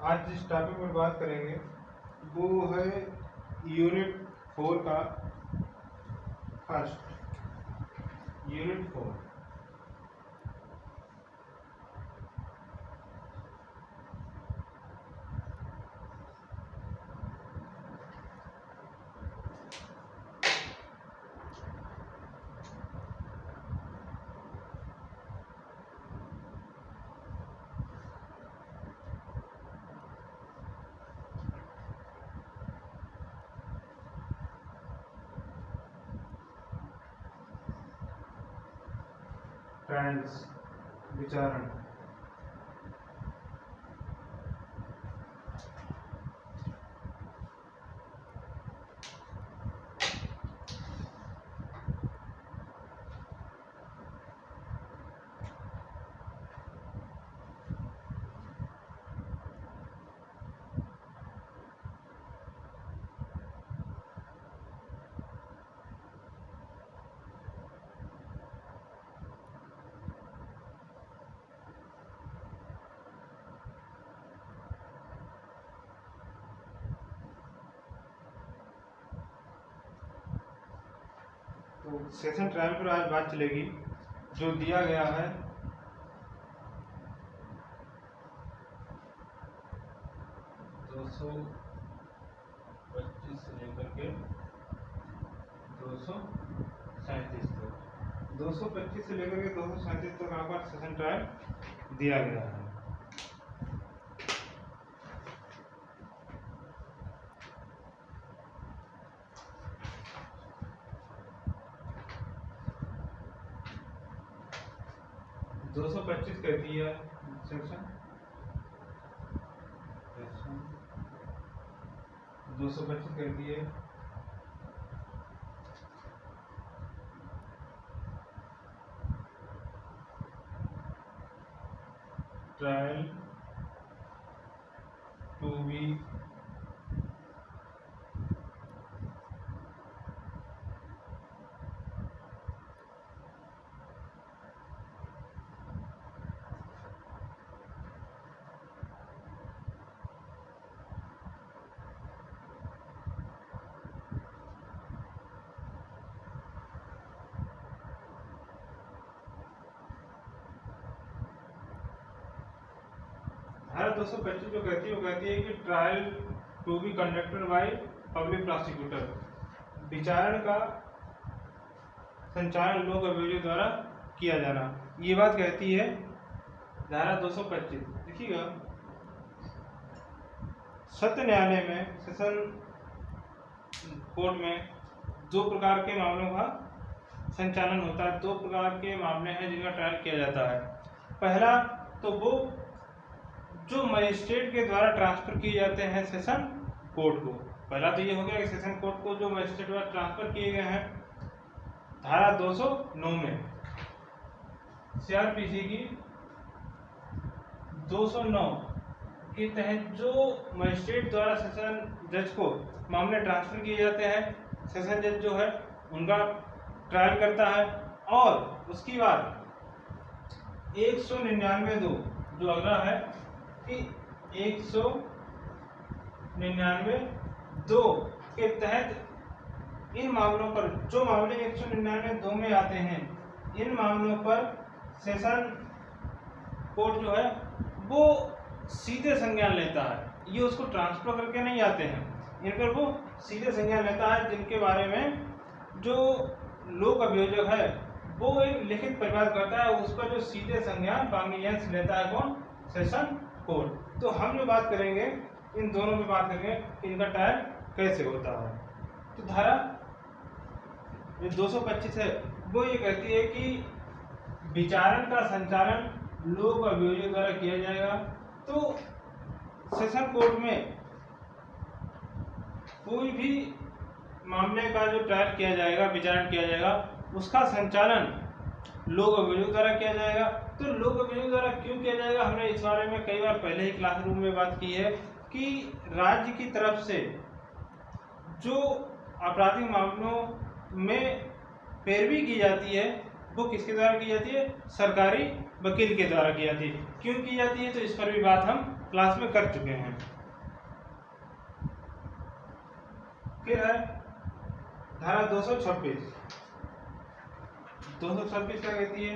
आज जिस टॉपिक पर बात करेंगे वो है यूनिट 4 का फर्स्ट यूनिट 4। ट्रायल्स विचारण। तो सेशन ट्रायल पर आज बात चलेगी। जो दिया गया है 225 से लेकर के 237 तक, 225 से लेकर के 237 तक आपका सेशन ट्रायल दिया गया है। दो 225 कहती है सेक्शन 225 कहती है ट्रायल टू बी धारा 225 जो कहती है वो कहती है कि trial to be conducted by public prosecutor, विचारण का संचालन लोक अभियोजक द्वारा किया जाना। ये बात कहती है धारा 225। देखिएगा, सत्र न्यायालय में सेशन कोर्ट में दो प्रकार के मामलों का संचालन होता है। दो प्रकार के मामले हैं जिनका ट्रायल किया जाता है। पहला तो वो जो मजिस्ट्रेट के द्वारा ट्रांसफर किए जाते हैं सेशन कोर्ट को। पहला तो ये हो गया कि सेशन कोर्ट को जो मजिस्ट्रेट द्वारा ट्रांसफर किए गए हैं धारा 209 में, सीआरपीसी की 209 के तहत जो मजिस्ट्रेट द्वारा सेशन जज को मामले ट्रांसफर किए जाते हैं, सेशन जज जो है उनका ट्रायल करता है। और उसके बाद 199(2) जो अगला है कि 199(2) के तहत इन मामलों पर, जो मामले 199(2) में आते हैं, इन मामलों पर सेशन कोर्ट जो है वो सीधे संज्ञान लेता है। ये उसको ट्रांसफर करके नहीं आते हैं, इन पर वो सीधे संज्ञान लेता है, जिनके बारे में जो लोक अभियोजक है वो एक लिखित प्रतिवाद करता है। उस पर जो सीधे संज्ञान कॉग्निजेंस लेता है कौन? Session court. तो हम जो बात करेंगे इन दोनों में बात करेंगे इनका ट्रायल कैसे होता है। तो धारा जो 225 है वो ये कहती है कि विचारण का संचालन लोक अभियोजक द्वारा किया जाएगा। तो सेशन कोर्ट में कोई भी मामले का जो ट्रायल किया जाएगा, विचारण किया जाएगा, उसका संचालन लोक अभियोजक द्वारा किया जाएगा। तो लोक अभियोजक द्वारा क्यों किया जाएगा, हमने इस बारे में कई बार पहले ही क्लासरूम में बात की है कि राज्य की तरफ से जो आपराधिक मामलों में पैरवी की जाती है वो किसके द्वारा की जाती है? सरकारी वकील के द्वारा की जाती है। क्यों की जाती है तो इस पर भी बात हम क्लास में कर चुके हैं। फिर है धारा 226। 226 क्या कहती है?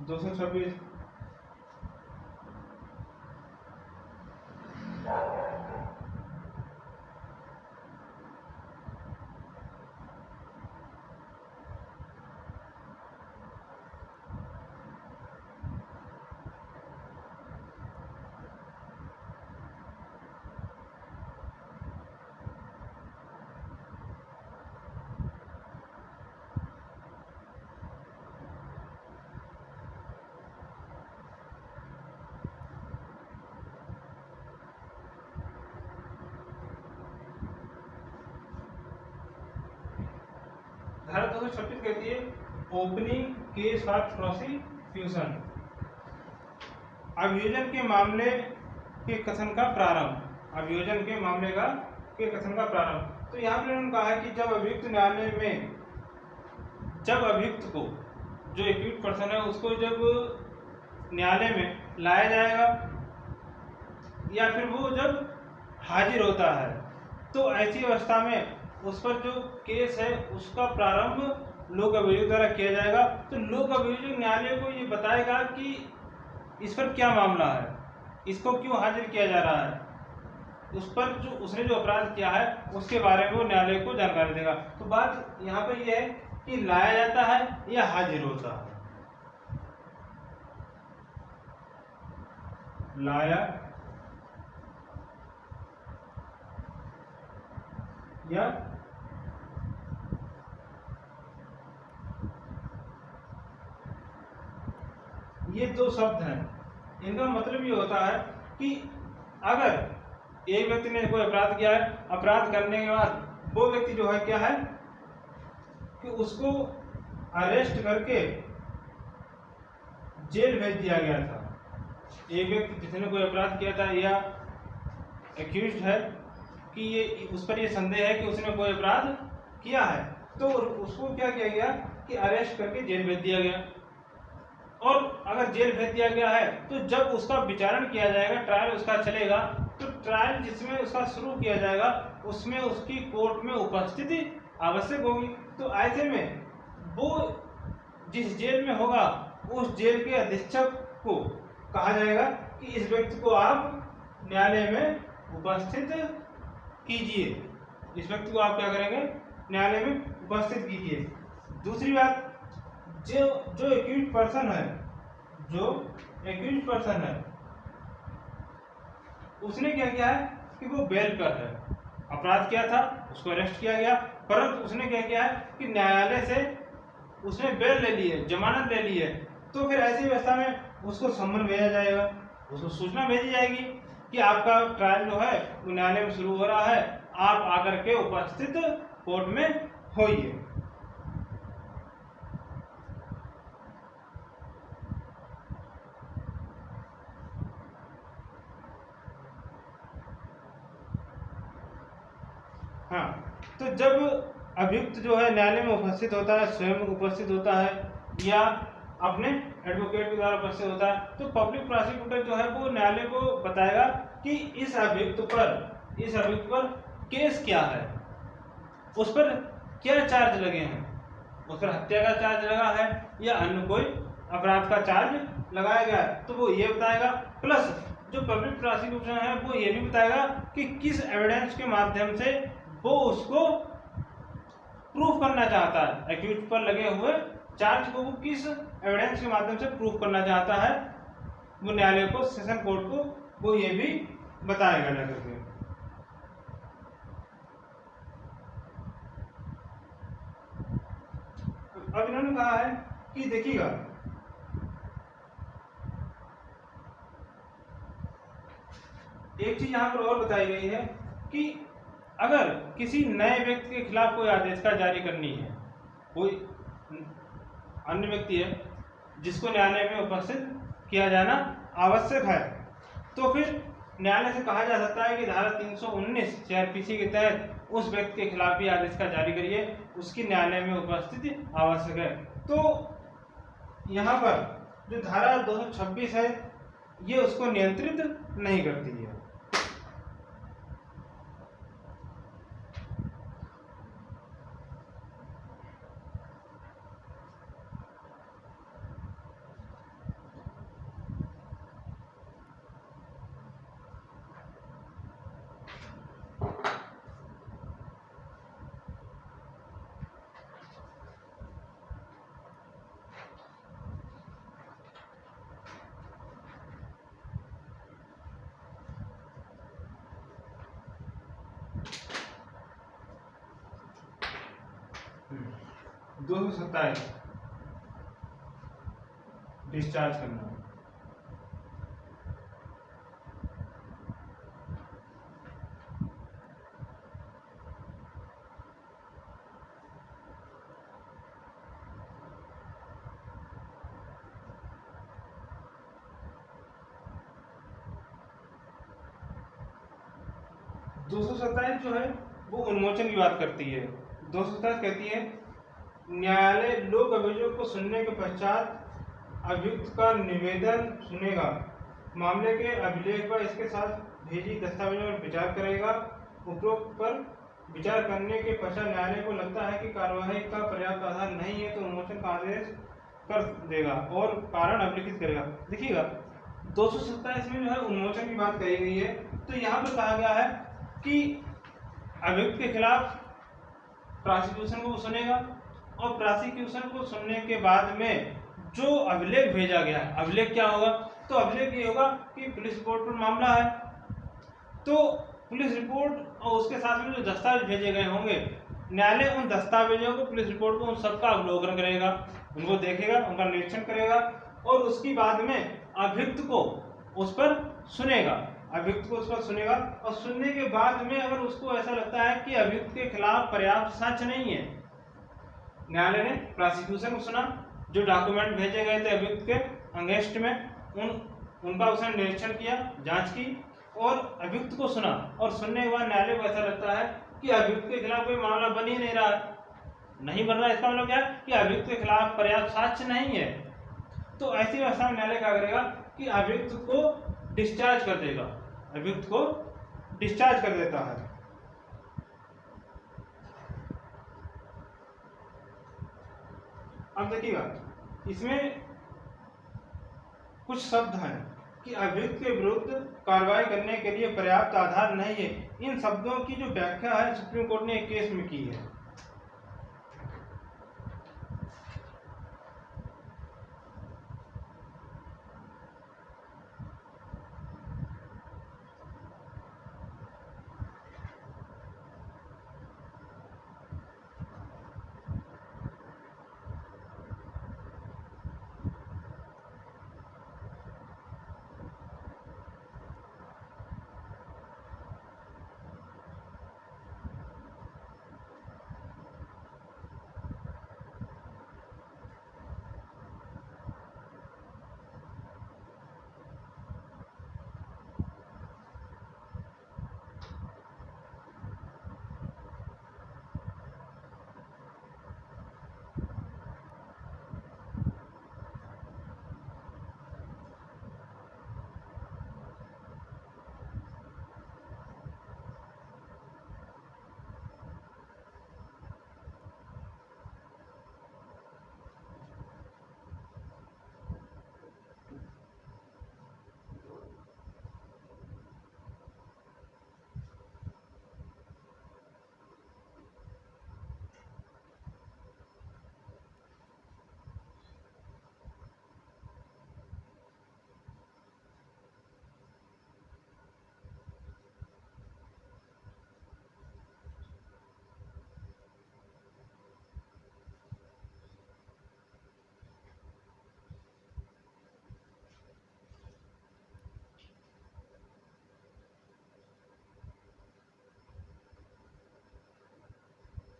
226 धारा 226 कहती है ओपनिंग केस फॉर प्रोसिक्यूशन, अभियोजन के मामले के कथन का प्रारंभ। अभियोजन के मामले के कथन का प्रारंभ। तो यहाँ पर उन्होंने कहा है कि जब अभियुक्त न्यायालय में, जब अभियुक्त को, जो एक्यूट पर्सन है उसको जब न्यायालय में लाया जाएगा या फिर वो जब हाजिर होता है, तो ऐसी अवस्था में उस पर जो केस है उसका प्रारंभ लोक अभियोग द्वारा किया जाएगा। तो लोक अभियोग न्यायालय को ये बताएगा कि इस पर क्या मामला है, इसको क्यों हाजिर किया जा रहा है, उस पर जो उसने जो अपराध किया है उसके बारे में वो न्यायालय को जानकारी देगा। तो बात यहाँ पर यह है कि लाया जाता है या हाजिर होता है। लाया या ये दो शब्द हैं, इनका मतलब ये होता है कि अगर एक व्यक्ति ने कोई अपराध किया है, अपराध करने के बाद वो व्यक्ति जो है क्या है कि उसको अरेस्ट करके जेल भेज दिया गया था। एक व्यक्ति जिसने कोई अपराध किया था या एक्यूज्ड है कि ये उस पर ये संदेह है कि उसने कोई अपराध किया है, तो उसको क्या किया गया कि अरेस्ट करके जेल भेज दिया गया। और अगर जेल भेज दिया गया है तो जब उसका विचारण किया जाएगा, ट्रायल उसका चलेगा, तो ट्रायल जिसमें उसका शुरू किया जाएगा उसमें उसकी कोर्ट में उपस्थिति आवश्यक होगी। तो ऐसे में वो जिस जेल में होगा उस जेल के अधीक्षक को कहा जाएगा कि इस व्यक्ति को आप न्यायालय में उपस्थित कीजिए, इस व्यक्ति को आप क्या करेंगे न्यायालय में उपस्थित कीजिए। दूसरी बात, जो एक्यूज्ड पर्सन है, जो एक्यूज्ड पर्सन है उसने क्या किया है कि वो बेल पर है, अपराध किया था, उसको अरेस्ट किया गया, परंतु उसने क्या किया है कि न्यायालय से उसने बेल ले ली है, जमानत ले ली है। तो फिर ऐसी व्यवस्था में उसको सम्मन भेजा जाएगा, उसको सूचना भेजी जाएगी कि आपका ट्रायल जो है वो न्यायालय में शुरू हो रहा है, आप आकर के उपस्थित कोर्ट में होइए। हाँ, तो जब अभियुक्त जो है न्यायालय में उपस्थित होता है, स्वयं उपस्थित होता है या अपने एडवोकेट के द्वारा उपस्थित होता है, तो पब्लिक प्रोसिक्यूटर जो है वो न्यायालय को बताएगा कि इस अभियुक्त पर केस क्या है, उस पर क्या चार्ज लगे हैं, उस पर हत्या का चार्ज लगा है या अन्य कोई अपराध का चार्ज लगाया गया है, तो वो ये बताएगा। प्लस जो पब्लिक प्रोसिक्यूशन है वो ये भी बताएगा कि किस एविडेंस के माध्यम से वो उसको प्रूफ करना चाहता है, एक्यूज पर लगे हुए चार्ज को वो किस एविडेंस के माध्यम से प्रूफ करना चाहता है, वो न्यायालय को, सेशन कोर्ट को वो ये भी बताएगा जाकर के। अब इन्होंने कहा है कि देखिएगा, एक चीज यहाँ पर और बताई गई है कि अगर किसी नए व्यक्ति के खिलाफ कोई आदेशिका जारी करनी है, कोई अन्य व्यक्ति है जिसको न्यायालय में उपस्थित किया जाना आवश्यक है, तो फिर न्यायालय से कहा जा सकता है कि धारा 319 सीआरपीसी के तहत उस व्यक्ति के खिलाफ भी आदेश का जारी करिए, उसकी न्यायालय में उपस्थिति आवश्यक है। तो यहाँ पर जो धारा 226 है ये उसको नियंत्रित नहीं करती है। दो सौ 27 डिस्चार्ज करना। दो सौ 27 जो है वो उन्मोचन की बात करती है। 227 कहती है न्यायालय लोक अभियोग को सुनने के पश्चात अभियुक्त का निवेदन सुनेगा, मामले के अभिलेख पर इसके साथ भेजी दस्तावेजों पर विचार करेगा। उपरोक्त पर विचार करने के पश्चात न्यायालय को लगता है कि कार्यवाही का पर्याप्त आधार नहीं है तो उन्मोचन का आदेश कर देगा और कारण अभिलिखित करेगा। देखिएगा 227 में जो है उन्मोचन की बात कही गई है, तो यहाँ पर कहा गया है कि अभियुक्त के खिलाफ प्रोसिक्यूशन को सुनेगा और प्रोसिक्यूशन को सुनने के बाद में जो अभिलेख भेजा गया है, अभिलेख क्या होगा, तो अभिलेख ये होगा कि पुलिस रिपोर्ट पर मामला है, तो पुलिस रिपोर्ट और उसके साथ में जो दस्तावेज भेजे गए होंगे, न्यायालय उन दस्तावेजों को, पुलिस रिपोर्ट को, उन सबका अवलोकन करेगा, उनको देखेगा, उनका निरीक्षण करेगा और उसके बाद में अभियुक्त को उस पर सुनेगा, अभियुक्त को उस पर सुनेगा और सुनने के बाद में अगर उसको ऐसा लगता है कि अभियुक्त के खिलाफ पर्याप्त साक्ष्य नहीं है, न्यायालय ने प्रोसिक्यूशन को सुना, जो डॉक्यूमेंट भेजे गए थे अभियुक्त के अगेंस्ट में उनका उसने निरीक्षण किया, जांच की और अभियुक्त को सुना और सुनने के बाद न्यायालय को ऐसा लगता है कि अभियुक्त के खिलाफ कोई मामला बन ही नहीं रहा है, नहीं बन रहा है, इसका मतलब क्या है कि अभियुक्त के खिलाफ पर्याप्त साक्ष्य नहीं है, तो ऐसी अवस्था में न्यायालय क्या करेगा कि अभियुक्त को डिस्चार्ज कर देगा, अभियुक्त को डिस्चार्ज कर देता है। अब देखिएगा इसमें कुछ शब्द हैं कि अभियुक्त के विरुद्ध कार्रवाई करने के लिए पर्याप्त आधार नहीं है। इन शब्दों की जो व्याख्या है सुप्रीम कोर्ट ने एक केस में की है।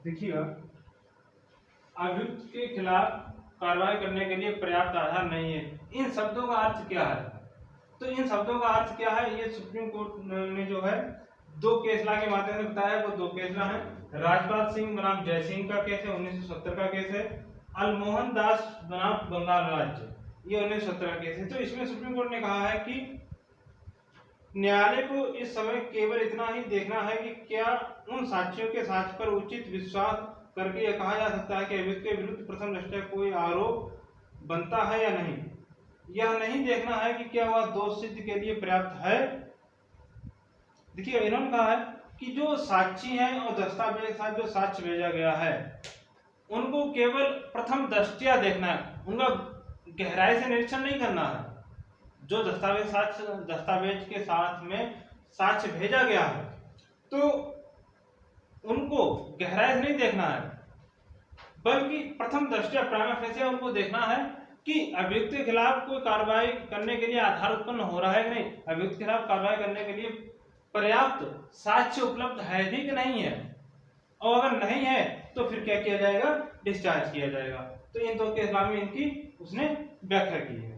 देखिएगा अभियुक्त के खिलाफ कार्रवाई करने के लिए पर्याप्त आधार नहीं है। इन शब्दों का अर्थ क्या है, तो इन शब्दों का अर्थ क्या है ये सुप्रीम कोर्ट ने जो है दो केस ला के माध्यम से बताया, वो दो केस ला है। राजपाल सिंह बनाम जयसिंह का केस है, 1970 का केस है। अलमोहन दास बनाम बंगाल राज्य, ये 1917 का केस है। तो इसमें सुप्रीम कोर्ट ने कहा है कि न्यायालय को इस समय केवल इतना ही देखना है कि क्या उन साक्ष्यों के साक्ष्य पर उचित विश्वास करके यह कहा जा सकता है कि अभियुक्त के विरुद्ध प्रथम दृष्टया कोई आरोप बनता है या नहीं। यह नहीं देखना है कि क्या वह दोष सिद्ध के लिए पर्याप्त है। देखिए इन्होंने कहा है कि जो साक्षी हैं और दस्तावेज के साथ जो साक्ष्य भेजा गया है उनको केवल प्रथम दृष्टया देखना है, उनका गहराई से निरीक्षण नहीं करना है। जो दस्तावेज के साथ में साक्ष्य भेजा गया है तो उनको गहराई से नहीं देखना है, बल्कि प्रथम दृष्टया प्राइमा फेसिया उनको देखना है कि अभियुक्त के खिलाफ कोई कार्रवाई करने के लिए आधार उत्पन्न हो रहा है कि नहीं, अभियुक्त के खिलाफ कार्रवाई करने के लिए पर्याप्त साक्ष्य उपलब्ध है भी कि नहीं है, और अगर नहीं है तो फिर क्या किया जाएगा, डिस्चार्ज किया जाएगा। तो इन दो केस में इनकी उसने व्याख्या की है।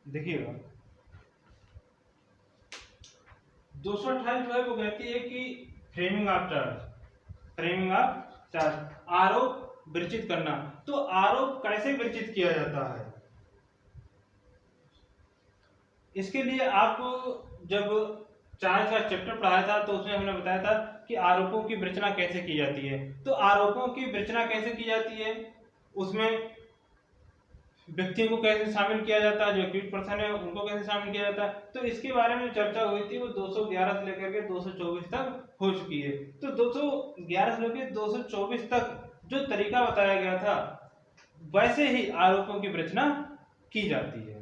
देखिएगा 228 जो है वो कहती है कि फ्रेमिंग ऑफ चार्ज, आरोप विरचित करना। तो आरोप कैसे विरचित किया जाता है, इसके लिए आपको जब चार्ज का चैप्टर पढ़ाया था तो उसमें हमने बताया था कि आरोपों की विरचना कैसे की जाती है। तो आरोपों की विरचना कैसे की जाती है, उसमें व्यक्ति को कैसे शामिल किया जाता है, जो एक्यूज पर्सन है उनको कैसे शामिल किया जाता है, तो इसके बारे में चर्चा हुई थी। वो 211 से लेकर के 224 तक हो चुकी है। तो 211 से लेकर 224 तक जो तरीका बताया गया था वैसे ही आरोपों की रचना की जाती है।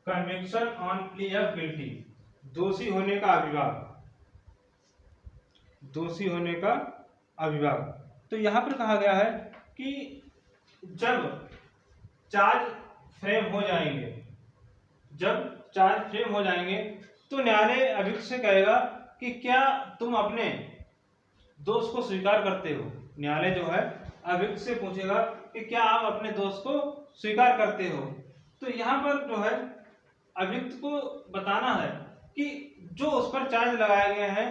Conviction on plea of guilty, दोषी होने का अभिभाव, दोषी होने का अभिभाव। तो यहां पर कहा गया है कि जब चार्ज फ्रेम हो जाएंगे, जब चार्ज फ्रेम हो जाएंगे तो न्यायालय अभियुक्त से कहेगा कि क्या तुम अपने दोष को स्वीकार करते हो। न्यायालय जो है अभियुक्त से पूछेगा कि क्या आप अपने दोष को स्वीकार करते हो। तो यहाँ पर जो है अभियुक्त को बताना है कि जो उस पर चार्ज लगाए गए हैं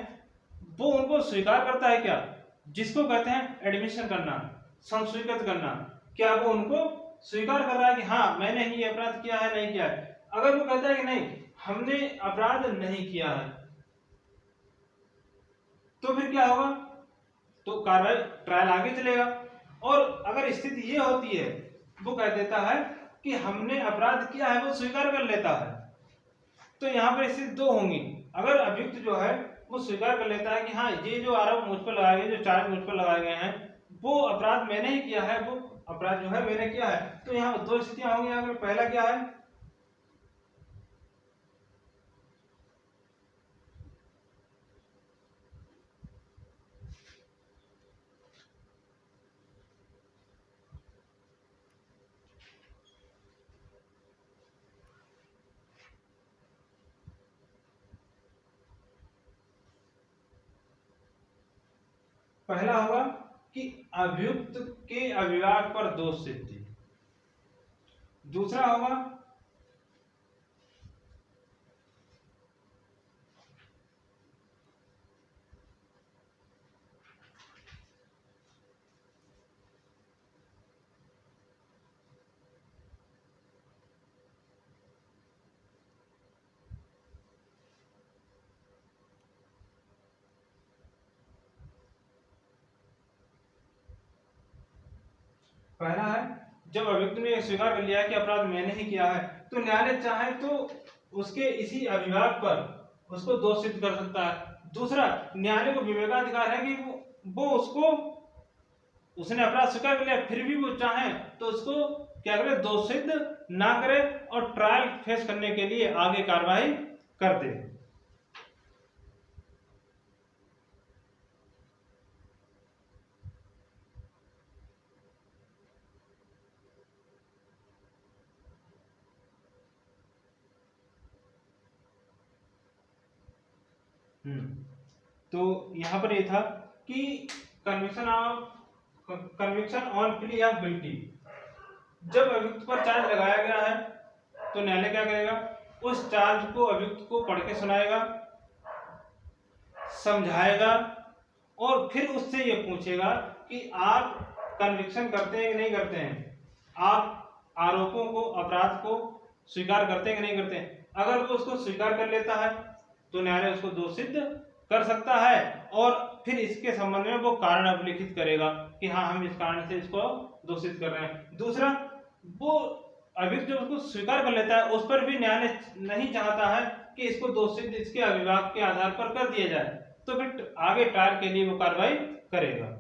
वो उनको स्वीकार करता है क्या, जिसको कहते हैं एडमिशन करना, संस्वीकृत करना। क्या वो उनको स्वीकार कर रहा है कि हाँ मैंने ही अपराध किया है, नहीं किया है। अगर वो कहता है कि नहीं हमने अपराध नहीं किया है तो फिर क्या होगा, तो तो कार्रवाई ट्रायल आगे चलेगा। और अगर स्थिति ये होती है, वो कह देता है कि हमने अपराध किया है, वो स्वीकार कर लेता है, तो यहाँ पर स्थिति दो होंगी। अगर अभियुक्त जो है वो स्वीकार कर लेता है कि हाँ ये जो आरोप मुझ पर लगाए गए, जो चार्ज मुझ पर लगाए गए हैं, वो अपराध मैंने ही किया है, वो अपराध जो है मैंने किया है, तो यहाँ दो स्थितियां होंगी। यहाँ पर पहला क्या है, पहला होगा कि अभियुक्त के अविवाद पर दोष सिद्धि। दूसरा होगा पहला है जब अभियुक्त ने स्वीकार कर लिया कि अपराध मैंने ही किया है, तो न्यायालय चाहे तो उसके इसी अभिभाग पर उसको दोष सिद्ध कर सकता है। दूसरा, न्यायालय को विवेकाधिकार है कि वो उसको, उसने अपराध स्वीकार कर लिया फिर भी वो चाहे तो उसको क्या करे, दोष सिद्ध ना करे और ट्रायल फेस करने के लिए आगे कार्रवाई कर दे। तो यहाँ पर ये था कि conviction on plea of guilty, जब अभियुक्त पर चार्ज लगाया गया है तो न्यायालय क्या करेगा, उस चार्ज को अभियुक्त को पढ़ के सुनाएगा, समझाएगा और फिर उससे ये पूछेगा कि आप कन्विक्शन करते हैं कि नहीं करते हैं, आप आरोपों को, अपराध को स्वीकार करते हैं कि नहीं करते हैं। अगर वो उसको स्वीकार कर लेता है तो न्यायालय उसको दोष सिद्ध कर सकता है और फिर इसके संबंध में वो कारण अभिलिखित करेगा कि हाँ हम इस कारण से इसको दोषित कर रहे हैं। दूसरा, वो अभियुक्त जो उसको स्वीकार कर लेता है उस पर भी न्यायालय नहीं चाहता है कि इसको दोषित इसके अभिभाग के आधार पर कर दिया जाए, तो फिर आगे ट्रायल के लिए वो कार्रवाई करेगा।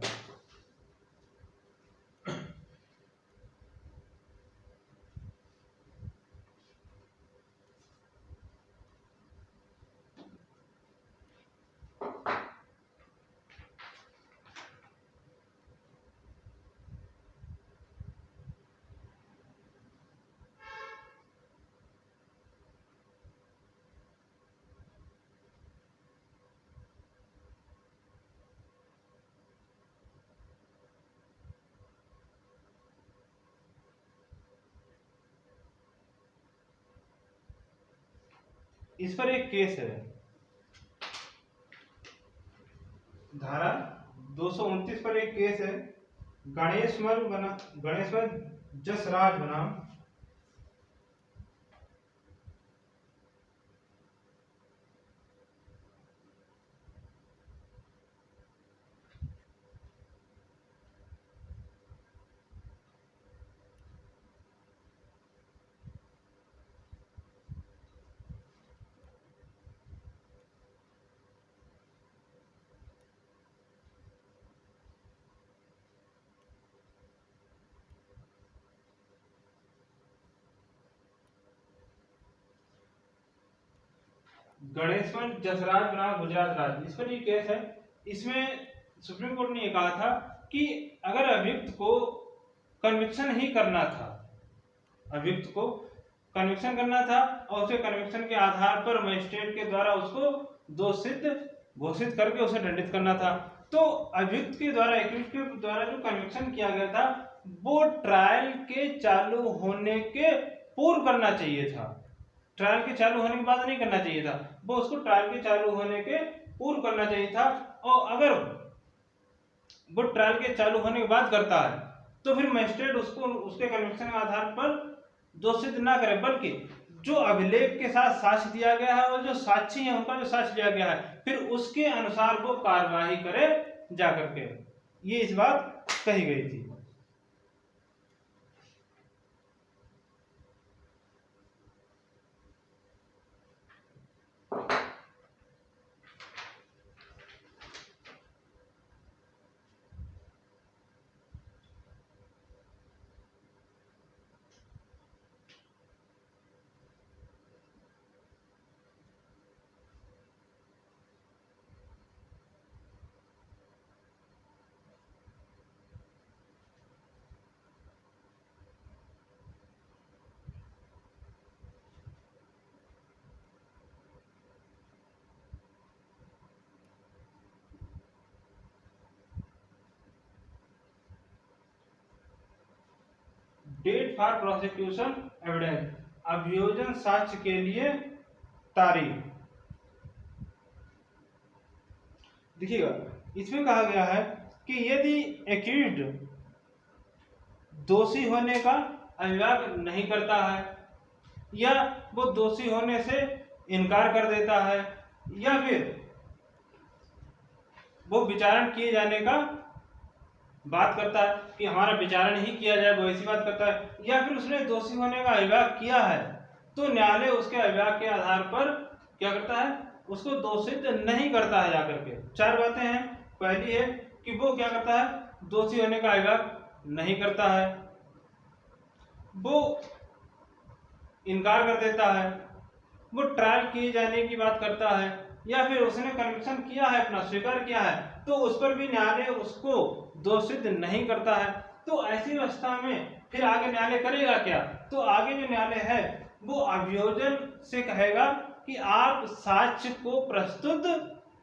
इस पर एक केस है, धारा 229 पर एक केस है, गणेश्वर जसराज बनाम गणेश्वर जसराज बनाम गुजरात राज्य। इस पर ये केस है, इसमें सुप्रीम कोर्ट ने ये कहा था कि अगर अभियुक्त को कन्विक्शन ही करना था, अभियुक्त को कन्विक्शन करना था और उसे कन्विक्शन के आधार पर मजिस्ट्रेट के द्वारा उसको दोषित घोषित करके उसे दंडित करना था, तो अभियुक्त के द्वारा, एक्यूज के द्वारा जो कन्विक्शन किया गया था वो ट्रायल के चालू होने के पूर्व करना चाहिए था, ट्रायल के चालू होने के बाद नहीं करना चाहिए था, वो उसको ट्रायल के चालू होने के पूर्व करना चाहिए था। और अगर वो ट्रायल के चालू होने के बाद करता है तो फिर मजिस्ट्रेट उसको उसके कन्विक्शन के आधार पर दोषित ना करे, बल्कि जो अभिलेख के साथ साक्ष्य दिया गया है और जो साक्षी है उनका जो साक्ष्य दिया गया है फिर उसके अनुसार वो कार्यवाही करे जा करके। ये इस बात कही गई थी। डेट फॉर प्रोसिक्यूशन एविडेंस, अभियोजन साक्ष्य के लिए तारीख। देखिएगा, इसमें कहा गया है कि यदि एक्यूज्ड दोषी होने का अभियोग नहीं करता है, या वो दोषी होने से इनकार कर देता है, या फिर वो विचारण किए जाने का बात करता है कि हमारा विचारण ही किया जाए, वो ऐसी बात करता है, या फिर उसने दोषी होने का अभियोग किया है, तो न्यायालय उसके अभियोग के आधार पर क्या करता है, उसको दोषित नहीं करता है जाकर के। चार बातें हैं। पहली है कि वो क्या करता है, दोषी होने का अभियोग नहीं करता है, वो इनकार कर देता है, वो ट्रायल किए जाने की बात करता है, या फिर उसने कन्विक्शन किया है, अपना स्वीकार किया है, तो उस पर भी न्यायालय उसको दोषित नहीं करता है। तो ऐसी अवस्था में फिर आगे न्यायालय करेगा क्या, तो आगे जो न्यायालय है वो अभियोजन से कहेगा कि आप साक्ष्य को प्रस्तुत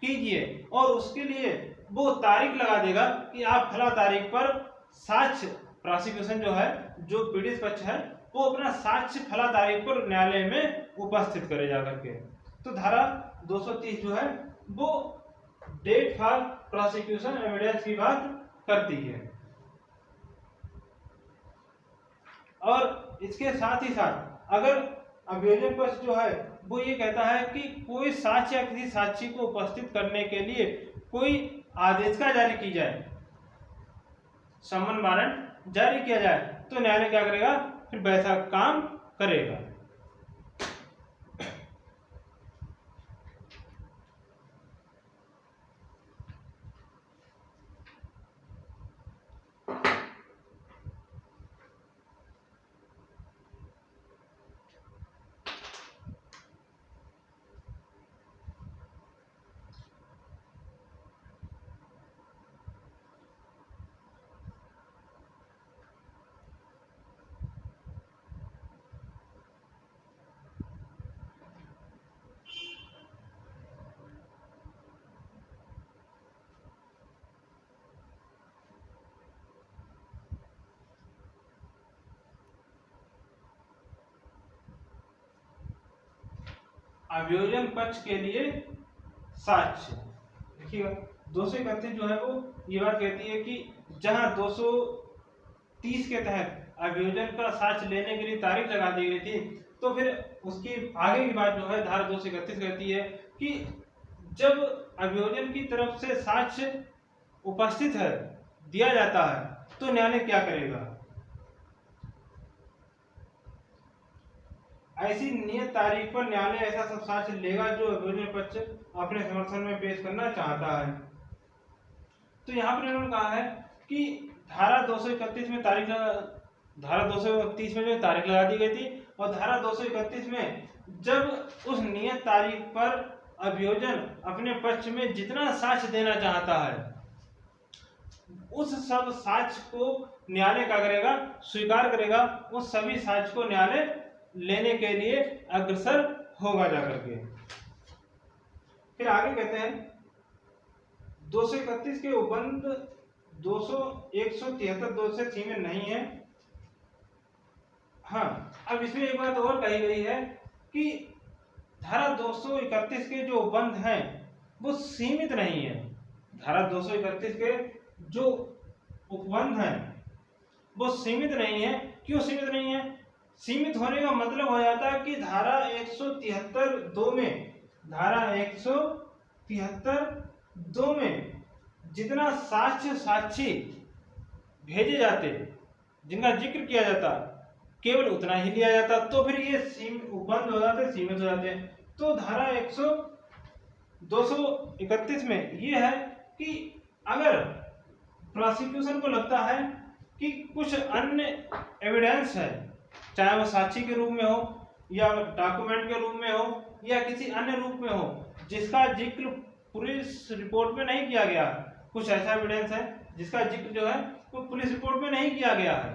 कीजिए, और उसके लिए वो तारीख लगा देगा कि आप फला तारीख पर साक्ष्य, प्रोसिक्यूशन जो है, जो पीड़ित पक्ष है, वो अपना साक्ष्य फला तारीख पर न्यायालय में उपस्थित करे जाकर के। तो धारा 230 जो है वो डेट फॉर प्रोसिक्यूशन एविडेंस की बात करती है। और इसके साथ ही साथ अगर अभियोजन पक्ष जो है वो ये कहता है कि कोई साक्ष्य या किसी साक्षी को उपस्थित करने के लिए कोई आदेशिका जारी की जाए, समन वारंट जारी किया जाए, तो न्यायालय क्या करेगा, फिर वैसा काम करेगा। अभियोजन पक्ष के लिए साक्ष्य। देखिएगा, 231 जो है वो ये बात कहती है कि जहां 230 के तहत अभियोजन का साक्ष्य लेने के लिए तारीख लगा दी गई थी, तो फिर उसकी आगे की बात जो है धारा 231 कहती है कि जब अभियोजन की तरफ से साक्ष्य उपस्थित है, दिया जाता है, तो न्यायालय क्या करेगा। ऐसी नियत तारीख पर न्यायालय ऐसा सब साक्ष्य लेगा जो अभियोजन पक्ष अपने समर्थन में पेश करना चाहता है। तो यहाँ पर इन्होंने कहा है कि धारा 231 में तारीख, धारा 230 में जो तारीख लगा दी गई थी, और धारा 231 में जब उस नियत तारीख पर अभियोजन अपने पक्ष में जितना साक्ष्य देना चाहता है, उस सब साक्ष्य को न्यायालय क्या करेगा, स्वीकार करेगा, उस सभी साक्ष्य को न्यायालय लेने के लिए अग्रसर होगा जाकर के। फिर आगे कहते हैं 231 के उपबंध 173 से सीमित नहीं है। हाँ, अब इसमें एक बात और कही गई है कि धारा 231 के जो उपबंध हैं वो सीमित नहीं है। धारा 231 के जो उपबंध हैं वो सीमित नहीं है। क्यों सीमित नहीं है? सीमित होने का मतलब हो जाता है कि धारा 173(2) में, धारा 173(2) में जितना साक्षी भेजे जाते, जिनका जिक्र किया जाता, केवल उतना ही लिया जाता, तो फिर ये बंद हो जाते, सीमित हो जाते। तो धारा 231 में ये है कि अगर प्रोसिक्यूशन को लगता है कि कुछ अन्य एविडेंस है, चाहे वो साक्षी के रूप में हो या डॉक्यूमेंट के रूप में हो या किसी अन्य रूप में हो, जिसका जिक्र पुलिस रिपोर्ट में नहीं किया गया, कुछ ऐसा एविडेंस है जिसका जिक्र जो है वो पुलिस रिपोर्ट में नहीं किया गया है,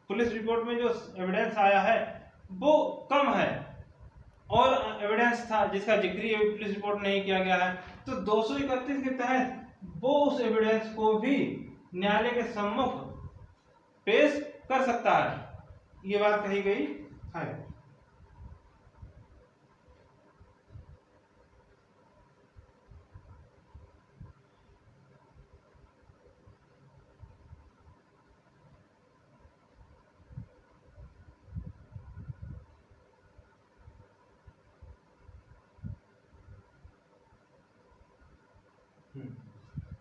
पुलिस रिपोर्ट में जो एविडेंस आया है वो कम है और एविडेंस था जिसका जिक्र पुलिस रिपोर्ट नहीं किया गया है, तो 231 के तहत वो उस एविडेंस को भी न्यायालय के सम्मुख पेश कर सकता है, ये बात कही गई है।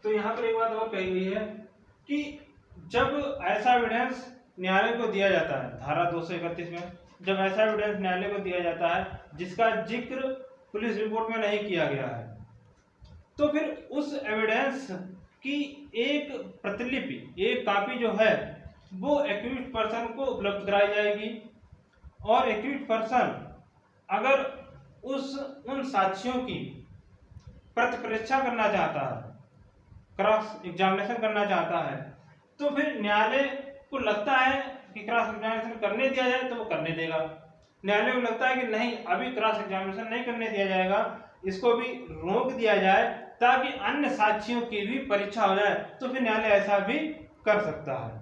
तो यहाँ पर एक बात और कही गई है कि जब ऐसा एविडेंस न्यायालय को दिया जाता है, धारा 231 में जब ऐसा एविडेंस न्यायालय को दिया जाता है जिसका जिक्र पुलिस रिपोर्ट में नहीं किया गया है, तो फिर उस एविडेंस की एक प्रतिलिपि, एक कॉपी जो है वो एक्यूज्ड पर्सन को उपलब्ध कराई जाएगी और एक्यूज्ड पर्सन अगर उन साक्ष्यों की प्रतिपरीक्षा करना चाहता है, क्रॉस एग्जामिनेशन करना चाहता है, तो फिर न्यायालय को लगता है कि क्रॉस एग्जामिनेशन करने दिया जाए तो वो करने देगा। न्यायालय को लगता है कि नहीं, अभी क्रॉस एग्जामिनेशन नहीं करने दिया जाएगा, इसको भी रोक दिया जाए ताकि अन्य साक्ष्यों की भी परीक्षा हो जाए, तो फिर न्यायालय ऐसा भी कर सकता है।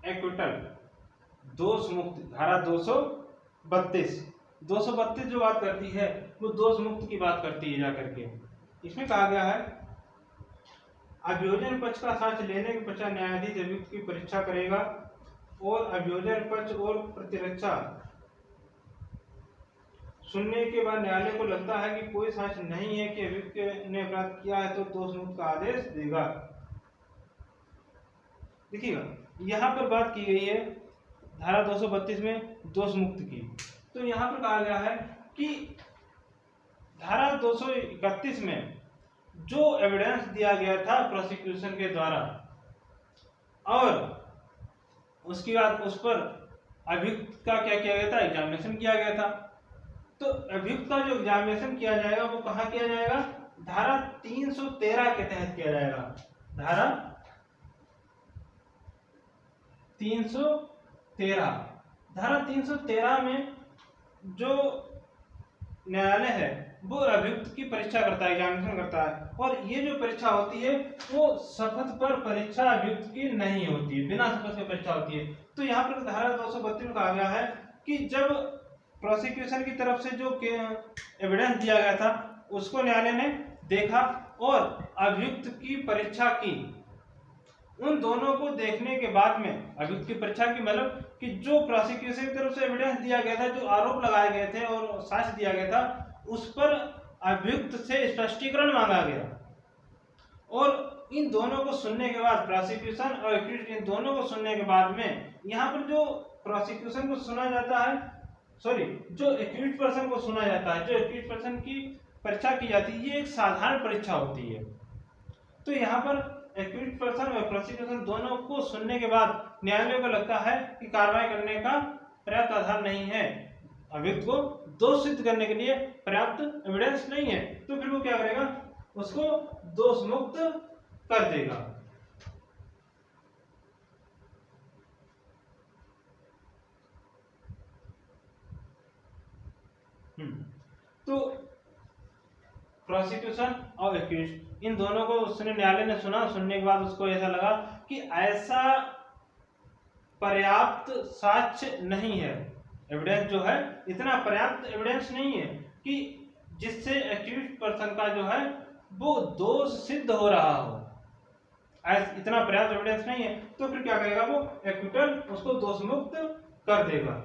एक्विटल, दोष मुक्त, धारा 232 जो बात करती है वो दोष मुक्त की बात करती है जाकर के। इसमें कहा गया है अभियोजन पक्ष का साक्ष्य लेने के पश्चात न्यायाधीश अभियुक्त की परीक्षा करेगा और अभियोजन पक्ष और प्रतिरक्षा सुनने के बाद न्यायालय को लगता है कि कोई साक्ष्य नहीं है कि अभियुक्त ने अपराध किया है तो दोष मुक्त का आदेश देगा। देखिएगा यहाँ पर बात की गई है धारा 232 में दोष मुक्त की, तो यहाँ पर कहा गया है कि धारा 231 में जो एविडेंस दिया गया था प्रोसिक्यूशन के द्वारा और उसके बाद उस पर अभियुक्त का क्या किया गया था, एग्जामिनेशन किया गया था, तो अभियुक्त का जो एग्जामिनेशन किया जाएगा वो कहाँ किया जाएगा, धारा 313 के तहत किया जाएगा। धारा 313 में जो न्यायालय है वो अभियुक्त की परीक्षा करता है, एग्जामिनेशन करता है, और ये जो परीक्षा होती है वो शपथ पर परीक्षा अभियुक्त की नहीं होती है, बिना शपथ की परीक्षा होती है। तो यहाँ पर धारा 232 में कहा गया है कि जब प्रोसिक्यूशन की तरफ से जो एविडेंस दिया गया था उसको न्यायालय ने देखा और अभियुक्त की परीक्षा की, उन दोनों को देखने के बाद में अभियुक्त की परीक्षा की मतलब कि जो प्रोसिक्यूशन की तरफ से एविडेंस दिया गया था, जो आरोप लगाए गए थे और साक्ष्य दिया गया था, उस पर अभियुक्त से स्पष्टीकरण मांगा गया और इन दोनों को सुनने के बाद प्रोसिक्यूशन और एक्यूज्ड इन दोनों को सुनने के बाद में यहाँ पर जो प्रोसिक्यूशन को सुना जाता है, जो एक्यूज्ड पर्सन को सुना जाता है, जो एक्यूज्ड पर्सन की परीक्षा की जाती है, ये एक साधारण परीक्षा होती है। तो यहाँ पर एक्यूज्ड पर्सन और प्रोसिक्यूशन दोनों को सुनने के बाद न्यायालय को लगता है कि कार्रवाई करने का पर्याप्त आधार नहीं है, अभियुक्त को दोष सिद्ध करने के लिए पर्याप्त एविडेंस नहीं है, तो फिर वो क्या करेगा, उसको दोष मुक्त कर देगा। तो प्रोसिक्यूशन और एक्यूज्ड इन दोनों को उसने न्यायालय ने सुना, सुनने के बाद उसको ऐसा लगा कि ऐसा पर्याप्त साक्ष्य नहीं है एविडेंस जो है इतना पर्याप्त एविडेंस नहीं है कि जिससे एक्यूज्ड पर्सन का जो है वो दोष सिद्ध हो रहा हो, इतना पर्याप्त एविडेंस नहीं है, तो फिर क्या करेगा वो एक्विटल उसको दोष मुक्त कर देगा।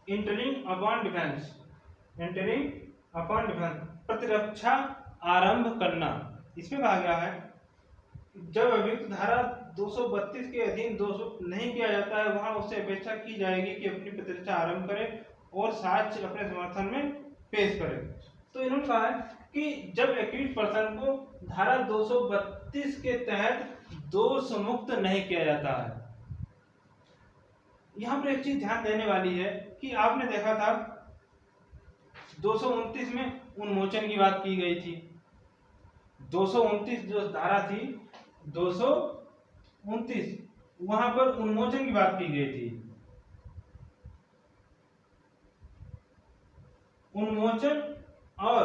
Entering upon defence, entering upon defence, प्रतिरक्षा आरंभ करना। इसमें कहा गया है जब अभियुक्त धारा 232 के अधीन दोष नहीं किया जाता है वहां उससे अपेक्षा की जाएगी कि अपनी प्रतिरक्षा आरंभ करे और साक्ष्य अपने समर्थन में पेश करे। तो इन्होंने कहा है कि जब एक्यूज्ड पर्सन को धारा 232 के तहत दोष मुक्त नहीं किया जाता है, यहां पर एक चीज ध्यान देने वाली है कि आपने देखा था 229 में उन्मोचन की बात की गई थी। 229 जो धारा थी 229 वहां पर उन्मोचन की बात की गई थी। उन्मोचन और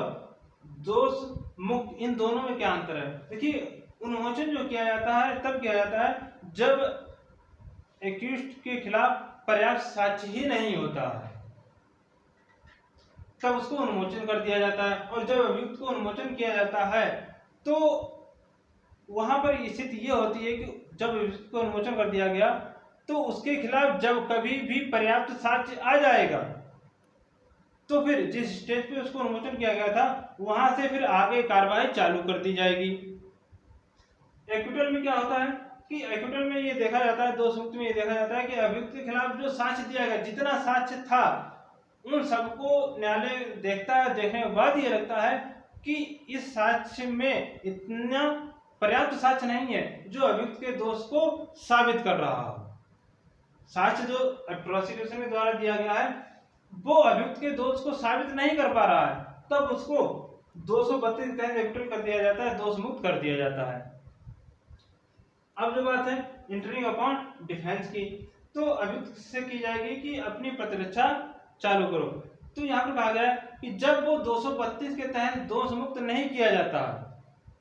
दोष मुक्त इन दोनों में क्या अंतर है? देखिए उन्मोचन जो किया जाता है तब किया जाता है जब एक्यूज्ड के खिलाफ पर्याप्त साक्ष्य ही नहीं होता है, तब उसको उन्मोचन कर दिया जाता है। और जब अभियुक्त को उन्मोचन किया जाता है तो वहां पर स्थिति ये होती है कि जब अभियुक्त को उन्मोचन कर दिया गया तो उसके खिलाफ जब कभी भी पर्याप्त साक्ष्य आ जाएगा तो फिर जिस स्टेज पे उसको उन्मोचन किया गया था वहां से फिर आगे कार्रवाई चालू कर दी जाएगी। एक्विटल में क्या होता है कि एक्विटल में ये देखा जाता है, दोष मुक्त में ये देखा जाता है कि अभियुक्त के खिलाफ जो साक्ष्य दिया गया, जितना साक्ष्य था उन सबको न्यायालय देखता है, देखने के बाद ये लगता है कि इस साक्ष्य में इतना पर्याप्त साक्ष्य नहीं है जो अभियुक्त के दोष को साबित कर रहा हो। साक्ष्य जो प्रोसिक्यूशन के द्वारा दिया गया है वो अभियुक्त के दोष को साबित नहीं कर पा रहा है, तब उसको 232 के तहत एक्विटल कर दिया जाता है, दोष मुक्त कर दिया जाता है। अब जो बात है इंटरिंग अपॉन डिफेंस की, तो अभियुक्त से की जाएगी कि अपनी प्रतिरक्षा चालू करो। तो यहाँ पर कहा गया है कि जब वो 232 के तहत दोष मुक्त नहीं किया जाता,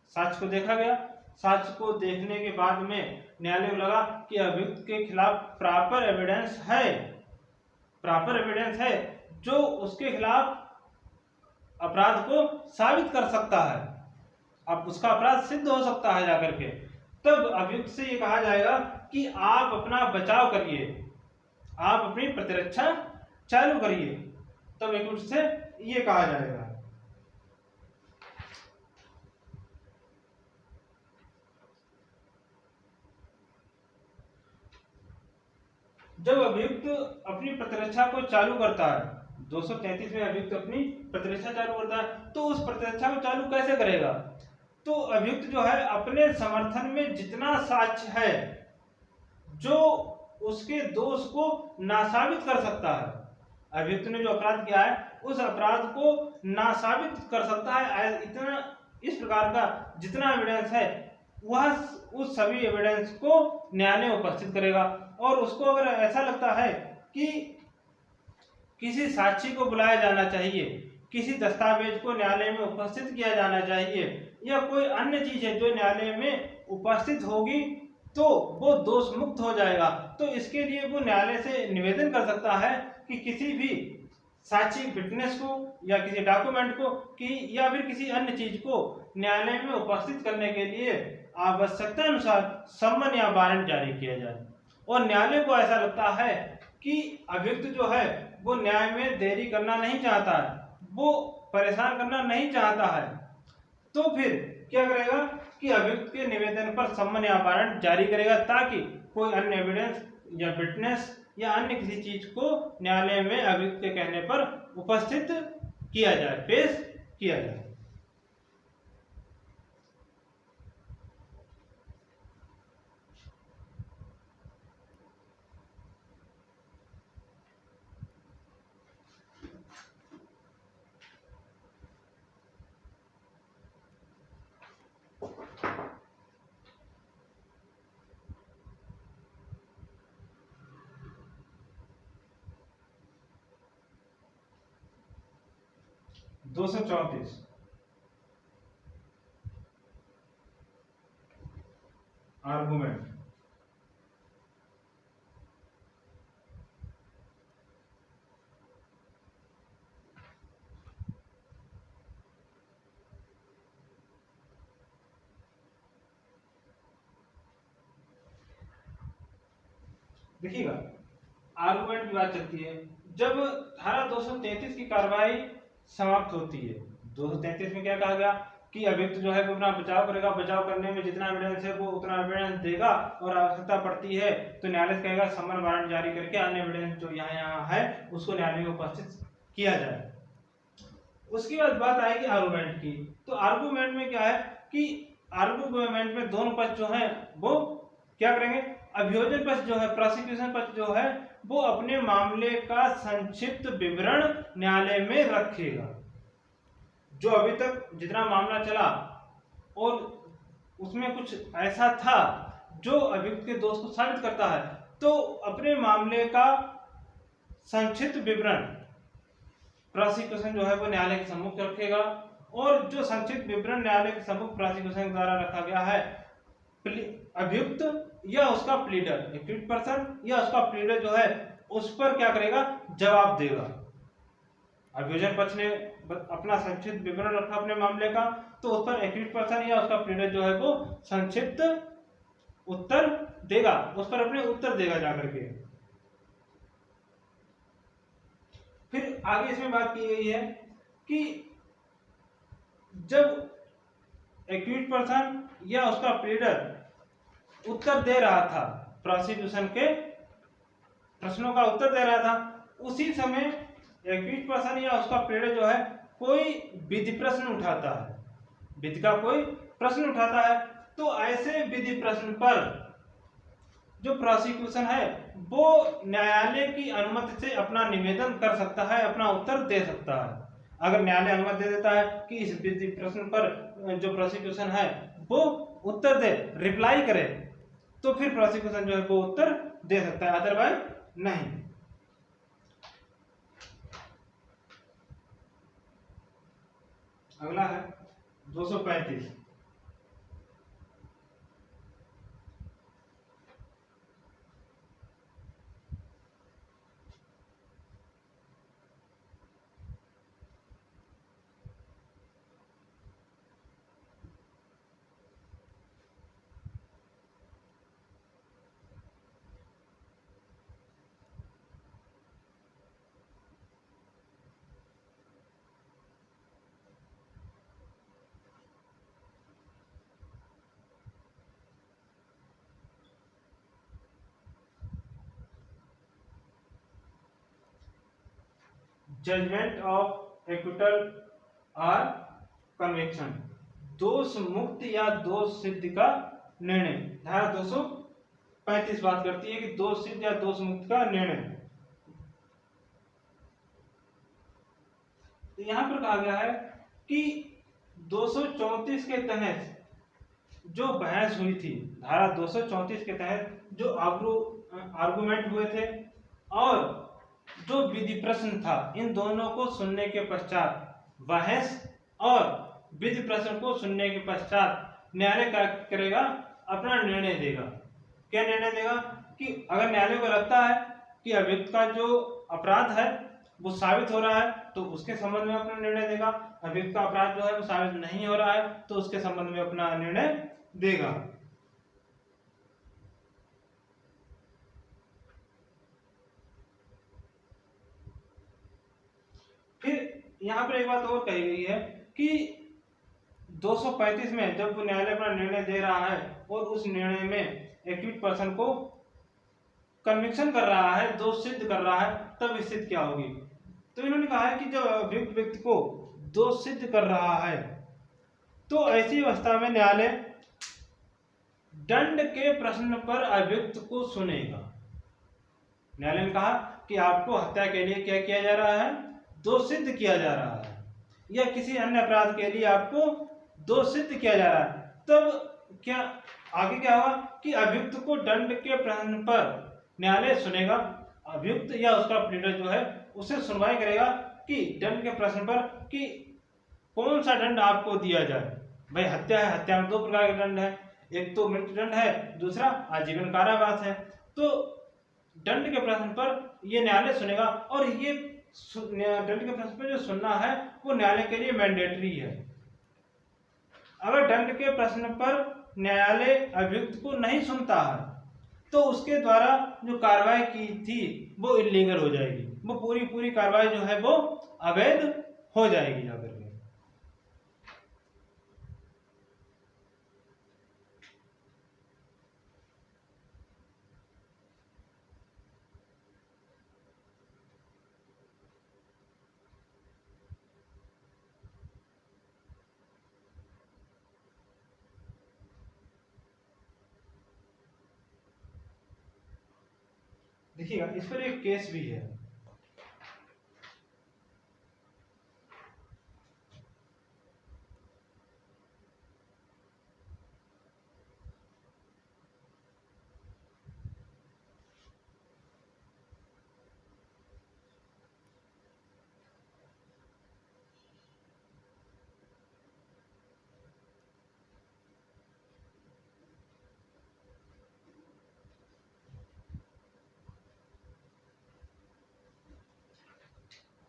साक्ष्य को देखा गया, साक्ष्य को देखने के बाद में न्यायालय को लगा कि अभियुक्त के खिलाफ प्रॉपर एविडेंस है जो उसके खिलाफ अपराध को साबित कर सकता है, अब उसका अपराध सिद्ध हो सकता है जाकर के, तब अभियुक्त से ये कहा जाएगा कि आप अपना बचाव करिए, आप अपनी प्रतिरक्षा चालू करिए, तब अभियुक्त से ये कहा जाएगा। जब अभियुक्त अपनी प्रतिरक्षा को चालू करता है, 233 में अभियुक्त अपनी प्रतिरक्षा चालू करता है, तो उस प्रतिरक्षा को चालू कैसे करेगा? तो अभियुक्त जो है अपने समर्थन में जितना साक्ष्य है जो उसके दोष को नासाबित कर सकता है, अभियुक्त ने जो अपराध किया है उस अपराध को नासाबित कर सकता है, इतना इस प्रकार का जितना एविडेंस है वह उस सभी एविडेंस को न्यायालय उपस्थित करेगा। और उसको अगर ऐसा लगता है कि किसी साक्षी को बुलाया जाना चाहिए, किसी दस्तावेज को न्यायालय में उपस्थित किया जाना चाहिए, या कोई अन्य चीज है जो न्यायालय में उपस्थित होगी तो वो दोष मुक्त हो जाएगा, तो इसके लिए वो न्यायालय से निवेदन कर सकता है कि किसी भी साक्षी विटनेस को या किसी डॉक्यूमेंट को कि या फिर किसी अन्य चीज को न्यायालय में उपस्थित करने के लिए आवश्यकता अनुसार सम्मन या वारंट जारी किया जाए। और न्यायालय को ऐसा लगता है कि अभियुक्त जो है वो न्याय में देरी करना नहीं चाहता है, वो परेशान करना नहीं चाहता है, तो फिर क्या करेगा कि अभियुक्त के निवेदन पर सम्मन या वारंट जारी करेगा ताकि कोई अन्य एविडेंस या विटनेस या अन्य किसी चीज को न्यायालय में अभियुक्त के कहने पर उपस्थित किया जाए, पेश किया जाए। 234 आर्गुमेंट। देखिएगा, आर्गुमेंट की बात चलती है जब धारा 233 की कार्रवाई समाप्त होती है। 233 में क्या कहा गया कि अभियुक्त जो है वो अपना बचाव करेगा, बचाव करने में जितना एविडेंस है वो उतना एविडेंस देगा, और आवश्यकता पड़ती है तो न्यायालय कहेगा समन वारंट जारी करके अन्य एविडेंस जो यहाँ है उसको न्यायालय में उपस्थित किया जाए। उसके बाद बात आएगी आर्गुमेंट की। तो आर्गुमेंट में क्या है कि आर्गुमेंट में दोनों पक्ष जो है वो क्या करेंगे, अभियोजन पक्ष जो है, प्रोसिक्यूशन पक्ष जो है वो अपने मामले का संक्षिप्त विवरण न्यायालय में रखेगा। जो अभी तक जितना मामला चला और उसमें कुछ ऐसा था जो अभियुक्त के दोष को साबित करता है, तो अपने मामले का संक्षिप्त विवरण प्रोसिक्यूशन जो है वो न्यायालय के सम्मुख रखेगा, और जो संक्षिप्त विवरण न्यायालय के सम्मुख प्रोसिक्यूशन द्वारा रखा गया है, अभियुक्त या उसका प्लीडर, एक्यूज्ड पर्सन या उसका प्लीडर जो है उस पर क्या करेगा, जवाब देगा। अभियोजन पक्ष ने अपना संक्षिप्त विवरण रखा अपने मामले का, तो उस पर एक्यूज्ड पर्सन या उसका प्लीडर जो है वो संक्षिप्त उत्तर देगा, उस पर अपने उत्तर देगा जाकर के। फिर आगे इसमें बात की गई है कि जब एक्यूज्ड पर्सन या उसका प्लीडर उत्तर दे रहा था, प्रोसिक्यूशन के प्रश्नों का उत्तर दे रहा था, उसी समय एक्यूज्ड पर्सन या उसका प्लीडर जो है कोई विधि प्रश्न उठाता है, विधि का कोई प्रश्न उठाता है, तो ऐसे विधि प्रश्न पर जो प्रोसिक्यूशन है वो न्यायालय की अनुमति से अपना निवेदन कर सकता है, अपना उत्तर दे सकता है। अगर न्यायालय अनुमति दे देता है कि इस विधि प्रश्न पर जो प्रोसिक्यूशन है वो उत्तर दे, रिप्लाई करे, तो फिर प्रोसिक्यूशन जो है वो उत्तर दे सकता है, अदरवाइज नहीं। अगला है 235। जजमेंट ऑफ एक्विटल और कन्विक्शन, दोष मुक्त या दोष सिद्ध का निर्णय। धारा 235 बात करती है कि दोष सिद्ध या दोष मुक्त का निर्णय। तो यहां पर कहा गया है कि 234 के तहत जो बहस हुई थी, धारा 234 के तहत जो आर्गुमेंट हुए थे और जो विधि प्रश्न था, इन दोनों को सुनने के पश्चात, बहस और विधि प्रश्न को सुनने के पश्चात न्यायालय क्या करेगा, अपना निर्णय देगा। क्या निर्णय देगा कि अगर न्यायालय को लगता है कि अभियुक्त का जो अपराध है वो साबित हो रहा है तो उसके संबंध में अपना निर्णय देगा, अभियुक्त का अपराध जो है वो साबित नहीं हो रहा है तो उसके संबंध में अपना निर्णय देगा। फिर यहाँ पर एक बात और कही गई है कि 235 में जब न्यायालय अपना निर्णय दे रहा है और उस निर्णय में एक्यूज्ड पर्सन को कन्विक्शन कर रहा है, दोष सिद्ध कर रहा है, तब स्थिति क्या होगी। तो इन्होंने कहा है कि जब अभियुक्त व्यक्ति को दोष सिद्ध कर रहा है तो ऐसी अवस्था में न्यायालय दंड के प्रश्न पर अभियुक्त को सुनेगा। न्यायालय ने कहा कि आपको हत्या के लिए क्या किया जा रहा है, दोष सिद्ध किया जा रहा है, या किसी अन्य अपराध के लिए आपको दोष सिद्ध किया जा रहा है, तब क्या आगे क्या होगा कि अभियुक्त को दंड के प्रश्न पर न्यायालय सुनेगा। अभियुक्त या उसका प्लीडर जो है उसे सुनवाई करेगा कि दंड के प्रश्न पर कि कौन सा दंड आपको दिया जाए। भाई हत्या है, हत्या में 2 प्रकार के दंड है, एक तो मृत्यु दंड है, दूसरा आजीवन कारावास है। तो दंड के प्रश्न पर ये न्यायालय सुनेगा, और ये दंड के प्रश्न पर जो सुनना है वो न्यायालय के लिए मैंडेटरी है। अगर दंड के प्रश्न पर न्यायालय अभियुक्त को नहीं सुनता है तो उसके द्वारा जो कार्रवाई की थी वो इलीगल हो जाएगी, वो पूरी कार्रवाई जो है वो अवैध हो जाएगी जाकर के। देखिएगा इस पर एक केस भी है।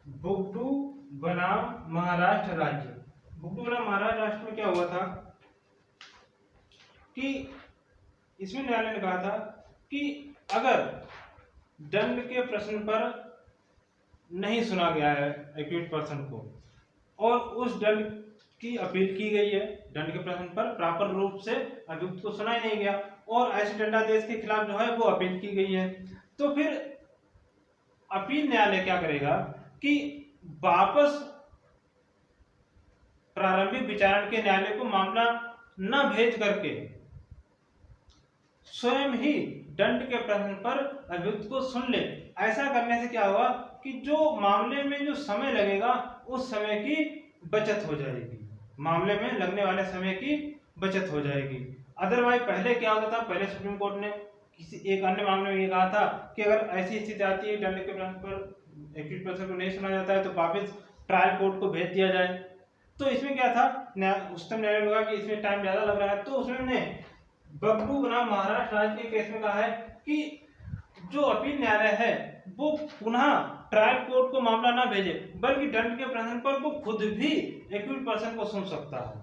बुगडू बनाम महाराष्ट्र राज्य। बुगडू बनाम महाराष्ट्र राष्ट्र में क्या हुआ था कि इसमें न्यायालय ने कहा था कि अगर दंड के प्रश्न पर नहीं सुना गया है एक्यूज पर्सन को, और उस दंड की अपील की गई है, दंड के प्रश्न पर प्रॉपर रूप से अभियुक्त को सुना ही नहीं गया, और ऐसे दंडादेश के खिलाफ जो है वो अपील की गई है, तो फिर अपील न्यायालय क्या करेगा कि वापस प्रारंभिक विचारण के न्यायालय को मामला न भेज करके स्वयं ही दंड के प्रश्न पर अभियुक्त को सुन ले। ऐसा करने से क्या होगा कि जो मामले में जो समय लगेगा उस समय की बचत हो जाएगी, मामले में लगने वाले समय की बचत हो जाएगी। अदरवाइज पहले क्या होता था, पहले सुप्रीम कोर्ट ने किसी एक अन्य मामले में ये कहा था कि अगर ऐसी स्थिति आती है दंड के प्रश्न पर एक्यूज पर्सन को नहीं सुना जाता है तो वापस ट्रायल कोर्ट को भेज दिया जाए। तो इसमें क्या था, उच्चतम न्यायालय लगा कि इसमें टाइम ज्यादा लग रहा है, तो उसने बबलू बनाम महाराष्ट्र राज्य के केस में कहा है कि जो अपील न्यायालय है वो पुनः ट्रायल कोर्ट को मामला ना भेजे, बल्कि दंड के प्रश्न पर वो खुद भी एक्यूज पर्सन को सुन सकता है।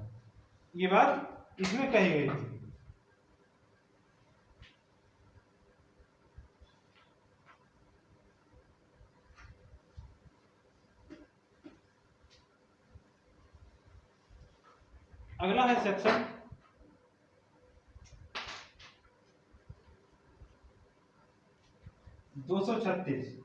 ये बात इसमें कही गई थी। अगला है सेक्शन 236।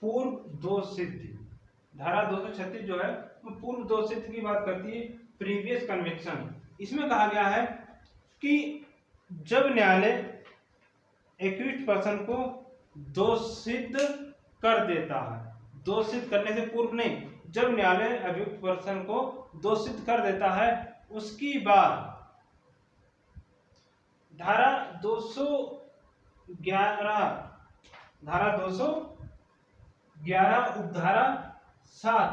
पूर्व दोष सिद्धि। धारा 236 जो है वो पूर्व दोष सिद्धि की बात करती है, प्रीवियस कन्विक्शन। इसमें कहा गया है कि जब न्यायालय एक्यूज्ड पर्सन को दोष सिद्ध कर देता है, दोष सिद्ध करने से पूर्व नहीं, जब न्यायालय अभियुक्त पर्सन को दोष सिद्ध कर देता है उसकी बाद धारा 211 उपधारा 7,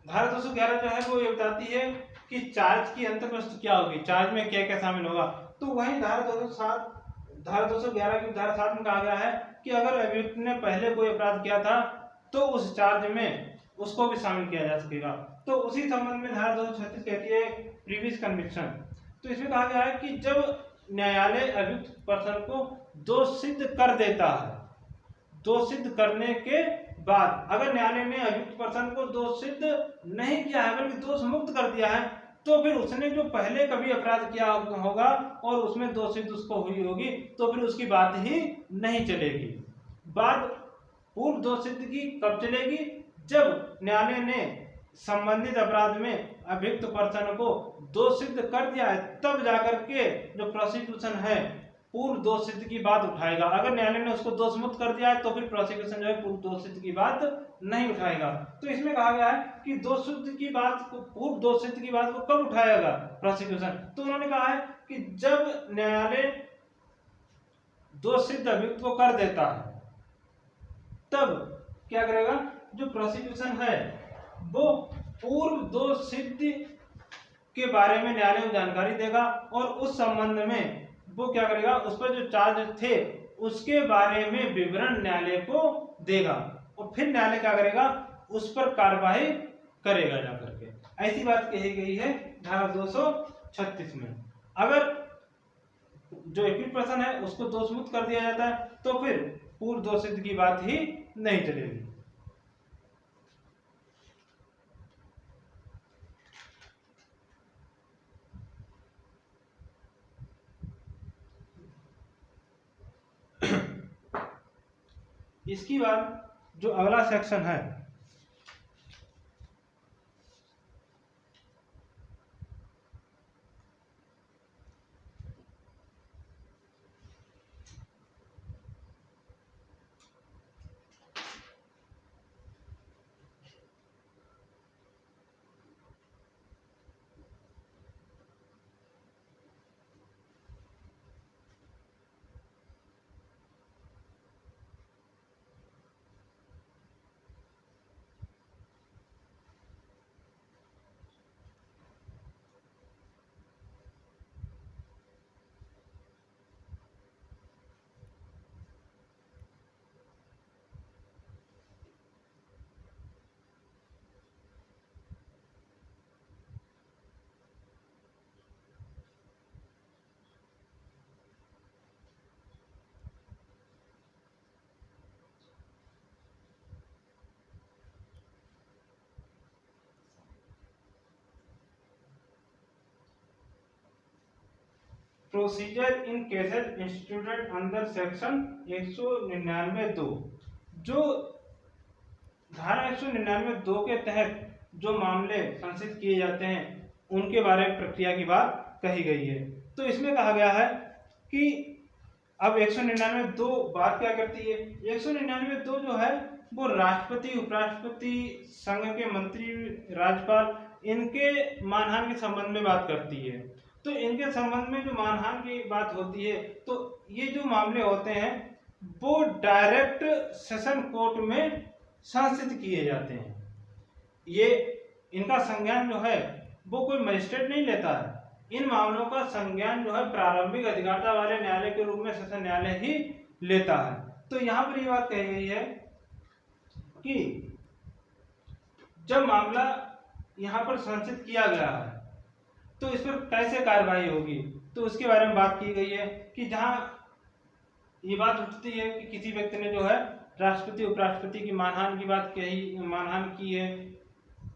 धारा 211 जो है वो ये बताती है कि चार्ज की अंतर्वस्तु क्या होगी, चार्ज में क्या क्या शामिल होगा। तो वही धारा 211 की धारा 7 में कहा गया है कि अगर अभियुक्त ने पहले कोई अपराध किया था तो उस चार्ज में उसको भी शामिल किया जा सकेगा। तो उसी संबंध में धारा 236 कहती है प्रीवियस कन्विक्शन। तो इसमें कहा गया है कि जब न्यायालय अभियुक्त पर्सन को दोष सिद्ध कर देता है, दोष सिद्ध करने के बाद अगर न्यायालय ने अभियुक्त पर्सन को दोष सिद्ध नहीं किया है बल्कि दोष मुक्त कर दिया है, तो फिर उसने जो पहले कभी अपराध किया होगा और उसमें दोष सिद्ध उसको हुई होगी तो फिर उसकी बात ही नहीं चलेगी। बात पूर्व दोष सिद्ध की कब चलेगी, जब न्यायालय ने संबंधित अपराध में अभियुक्त पर्सन को दोष सिद्ध कर दिया है, तब जाकर के जो प्रोसिक्यूशन है पूर्व दोष सिद्ध की बात उठाएगा। अगर न्यायालय ने उसको दोष मुक्त कर दिया है तो फिर प्रोसिक्यूशन जो है पूर्व दोष सिद्ध की बात नहीं उठाएगा। तो इसमें कहा गया है कि दोष सिद्ध की बात को, पूर्व दोष सिद्ध की बात को कब उठाएगा प्रोसिक्यूशन? तो उन्होंने कहा है कि जब न्यायालय दोष सिद्ध अभियुक्त को कर देता है तब क्या करेगा, जो प्रोसिक्यूशन है वो पूर्व दोष सिद्ध के बारे में न्यायालय को जानकारी देगा और उस संबंध में वो क्या करेगा, उस पर जो चार्ज थे उसके बारे में विवरण न्यायालय को देगा और फिर न्यायालय क्या करेगा, उस पर कार्रवाई करेगा जाकर के। ऐसी बात कही गई है धारा 236 में। अगर जो एक्यूट पर्सन है उसको दोष मुक्त कर दिया जाता है तो फिर पूर्व दोष सिद्ध की बात ही नहीं चलेगी। इसके बाद जो अगला सेक्शन है प्रोसीजर इन केसेस इंस्टीट्यूटेड अंडर सेक्शन 199(2). जो धारा 199(2) के तहत जो मामले संचित किए जाते हैं उनके बारे में प्रक्रिया की बात कही गई है। तो इसमें कहा गया है कि अब 199(2) बात क्या करती है, 199(2) जो है वो राष्ट्रपति, उपराष्ट्रपति, संघ के मंत्री, राज्यपाल, इनके मानहानि के संबंध में बात करती है। तो इनके संबंध में जो मानहानि की बात होती है तो ये जो मामले होते हैं वो डायरेक्ट सेशन कोर्ट में संचित किए जाते हैं। ये इनका संज्ञान जो है वो कोई मजिस्ट्रेट नहीं लेता है। इन मामलों का संज्ञान जो है प्रारंभिक अधिकारिता वाले न्यायालय के रूप में सेशन न्यायालय ही लेता है। तो यहाँ पर ये बात कही गई है कि जब मामला यहाँ पर संचित किया गया है तो इस पर कैसे कार्रवाई होगी, तो उसके बारे में बात की गई है कि जहां ये बात उठती है कि किसी व्यक्ति ने जो है राष्ट्रपति, उपराष्ट्रपति की मानहानि की बात कही, मानहानि की है,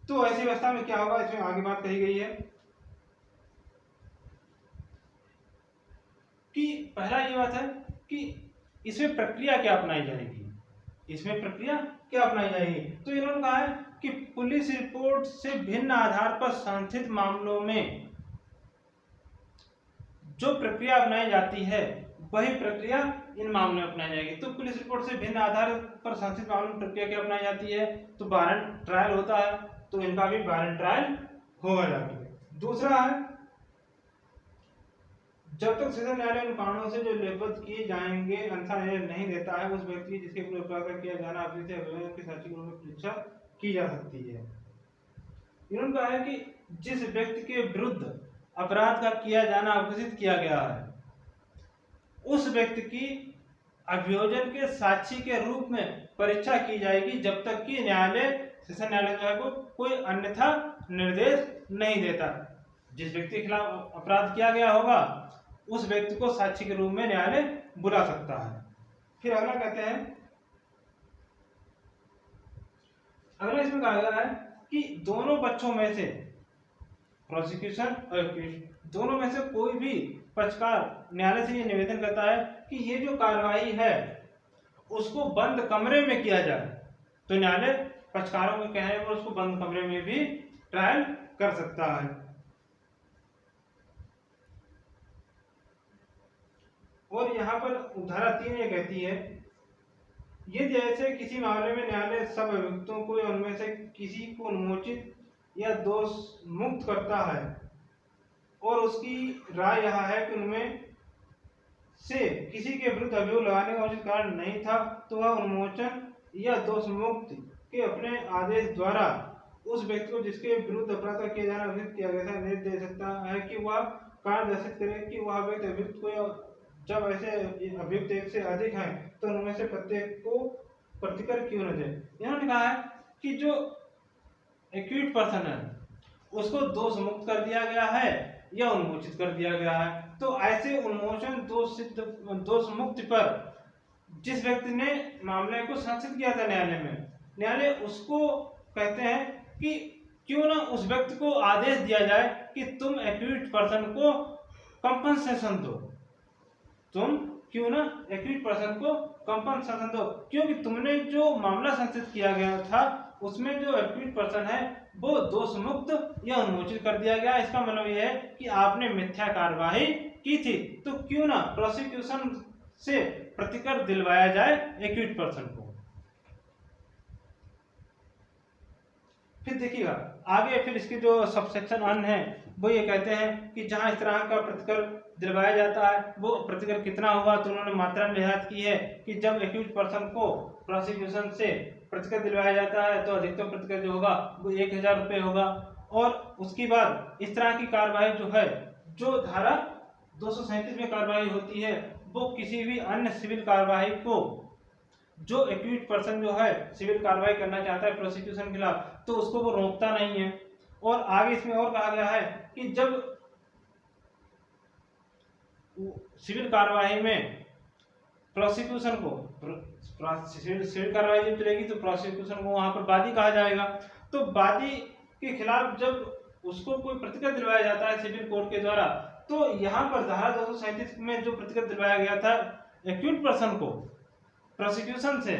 तो ऐसी अवस्था में क्या होगा, इसमें आगे बात कही गई है कि पहला ये बात है कि इसमें प्रक्रिया क्या अपनाई जाएगी, इसमें प्रक्रिया क्या अपनाई जाएगी। तो इन्होंने कहा है कि पुलिस रिपोर्ट से भिन्न आधार पर संचित मामलों में जो प्रक्रिया अपनाई जाती है वही प्रक्रिया इन मामलों में अपनाई जाएगी। तो पुलिस रिपोर्ट से भिन्न आधार पर संचित मामलों में प्रक्रिया क्या अपनाई जाती है, तो वारंट ट्रायल होता है, तो इनका भी वारंट ट्रायल होगा जाके। दूसरा है जब तक सेशन न्यायालय उन कारणों से जो लेखबद्ध किए जाएंगे अनुसार नहीं देता है, उस व्यक्ति जिसके विरुद्ध किया जाना अपने की साक्षी के रूप में परीक्षा की जा सकती है। इन्होंने कहा है कि जिस व्यक्ति के विरुद्ध अपराध का किया जाना अघोषित किया गया है उस व्यक्ति की अभियोजन के साक्षी के रूप में परीक्षा की जाएगी जब तक कि न्यायालय, सेशन न्यायालय जो है वो कोई अन्यथा निर्देश नहीं देता। जिस व्यक्ति के खिलाफ अपराध किया गया होगा उस व्यक्ति को साक्षी के रूप में न्यायालय बुला सकता है। फिर अगला कहते हैं, अगला इसमें कहा गया है कि दोनों पक्षों में से, प्रोसिक्यूशन और एक्यूज दोनों में से कोई भी पक्षकार न्यायालय से ये निवेदन करता है कि ये जो कार्रवाई है उसको बंद कमरे में किया जाए, तो न्यायालय पक्षकारों के कहने पर उसको बंद कमरे में भी ट्रायल कर सकता है। और यहाँ पर धारा 3 ये कहती है, यदि ऐसे किसी मामले में न्यायालय सब अभियुक्तों को या उनमें से किसी को उन्मोचित या दोष मुक्त करता है और उसकी राय यह है कि उनमें से किसी के विरुद्ध अभियोग लगाने का उचित कारण नहीं था, तो वह उन्मोचन या दोष मुक्ति के अपने आदेश द्वारा उस व्यक्ति को जिसके विरुद्ध अपराध किया जाना उचित किया गया था निर्देश दे सकता है कि वह कारण दर्शित करे कि वह व्यक्ति अभियुक्त को, जब ऐसे अभियुक्त एक से अधिक हैं तो उनमें से प्रत्येक को प्रतिकर क्यों न जाए। इन्होंने कहा है कि जो एक्यूट पर्सन है उसको दोष मुक्त कर दिया गया है या उन्मोचित कर दिया गया है, तो ऐसे उन्मोचन दोष मुक्ति पर जिस व्यक्ति ने मामले को संरक्षित किया था न्यायालय में, न्यायालय उसको कहते हैं कि क्यों ना उस व्यक्ति को आदेश दिया जाए कि तुम एक्यूट पर्सन को कंपनसेशन दो, तुम क्यों ना एक्यूट पर्सन को कंपनसेशन दो, क्योंकि तुमने जो मामला संरक्षित किया गया था उसमें जो एक्यूट पर्सन है वो दोष मुक्त या उन्मोचित कर दिया गया। इसका मतलब यह है कि आपने मिथ्या कार्यवाही की थी, तो क्यों ना प्रोसिक्यूशन से प्रतिकर दिलवाया जाए एक्यूट पर्सन को। फिर देखिएगा आगे, फिर इसके जो सबसेक्शन अन है वो ये कहते हैं कि जहां इस तरह का प्रतिकर दिलवाया जाता है वो प्रतिकर कितना होगा, तो उन्होंने मात्रा में रियायत की है कि जब एक्यूज पर्सन को प्रोसिक्यूशन से प्रतिकर दिलवाया जाता है तो अधिकतम प्रतिकर जो होगा वो 1000 रुपये होगा। और उसके बाद इस तरह की कार्रवाई जो है, जो धारा 237 में कार्रवाई होती है वो किसी भी अन्य सिविल कार्रवाई को, जो एक्यूज पर्सन जो है सिविल कार्रवाई करना चाहता है प्रोसिक्यूशन के खिलाफ, तो उसको वो रोकता नहीं है। और आगे इसमें और कहा गया है कि जब सिविल कार्रवाई में प्रोसिक्यूशन को, सिविल कार्रवाई जब चलेगी तो प्रोसिक्यूशन को वहां पर वादी कहा जाएगा, तो वादी के खिलाफ जब उसको कोई प्रतिकर दिलवाया जाता है सिविल कोर्ट के द्वारा, तो यहाँ पर धारा 237 में जो प्रतिकर दिलवाया गया था एक्यूज पर्सन को प्रोसिक्यूशन से,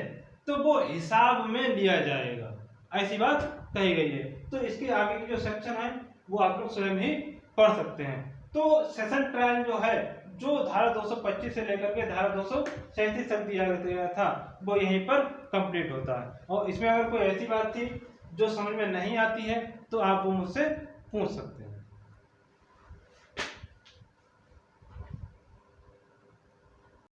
तो वो हिसाब में लिया जाएगा, ऐसी बात कही गई है। तो इसके आगे की जो सेक्शन है वो आप लोग स्वयं ही पढ़ सकते हैं। तो सेशन ट्रायल जो है, जो धारा 225 से लेकर के धारा 237 तक दिया गया था वो यहीं पर कंप्लीट होता है। और इसमें अगर कोई ऐसी बात थी जो समझ में नहीं आती है तो आप वो मुझसे पूछ सकते हैं।